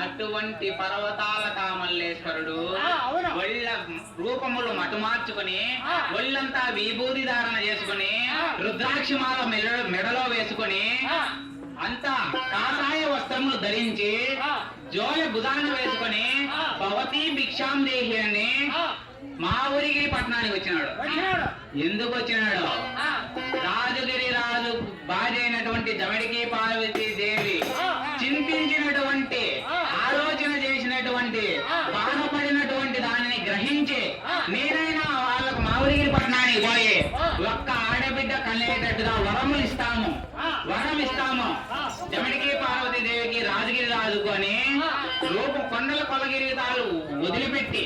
అటువంటి పర్వతాల కామల్లేశ్వరుడు ఒళ్ళ రూపములు మటుమార్చుకుని ఒళ్ళంతా విభూతి ధారణ చేసుకుని రుద్రాక్షమాల మెడలో వేసుకుని అంతా కాషాయ వస్త్రములు ధరించి జోల భుజాన వేసుకుని భవతి భిక్షాం దేహి అని మా ఊరికి పట్టణానికి వచ్చినాడు. ఎందుకు వచ్చినాడు? రాజుగిరి రాజు భార్య అయినటువంటి జమడికి పార్వతీ దేవి చింతించినటువంటి ఆలోచన చేసినటువంటి బాధపడినటువంటి దానిని గ్రహించి నేనైనా వాళ్ళకు మా ఊరికి పట్టణానికి పోయి ఒక్క ఆడబిడ్డ కలిగేటట్టుగా వరం ఇస్తాము జమడికి పార్వతీ దేవికి రాజుగిరి రాజుకు అని కొండల కొలగిరితాలు వదిలిపెట్టి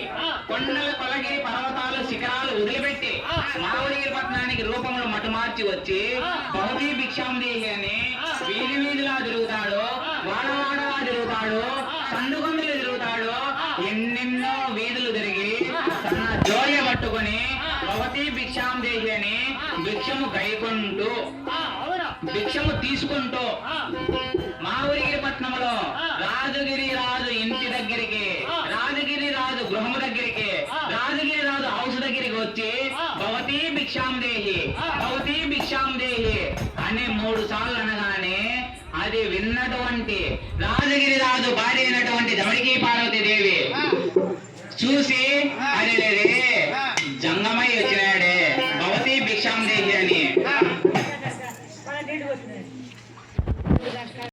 కొండల కొలగిరి పర్వతాలు శిఖరాలు వదిలిపెట్టి మావుడిగిరి పట్టణానికి రూపములు మటుమార్చి వచ్చి భవతి భిక్షాం దేహి అని వీధి వీధిలా తిరుగుతాడు, వాడవాడలా తిరుగుతాడు, సందుగొందులు తిరుగుతాడు, ఎన్నెన్నో వీధులు తిరిగి తన జోయ పట్టుకుని భవతి భిక్షాం దేహి అని భిక్షము గైకుంటూ భిక్షము తీసుకుంటూ మావుడిగిరి పట్టణంలో రాజుగిరి రాజు ఇంటి దగ్గరికి రాజుగిరి రాజు గృహము వచ్చి భవతి భిక్షాం దేహి భవతి భిక్షాం దేహి అని 3 సార్లు అనగానే అది విన్నటువంటి రాజగిరి రాజు భార్య అయినటువంటి దమడికి పార్వతీ దేవి చూసి అరే జంగమయ్య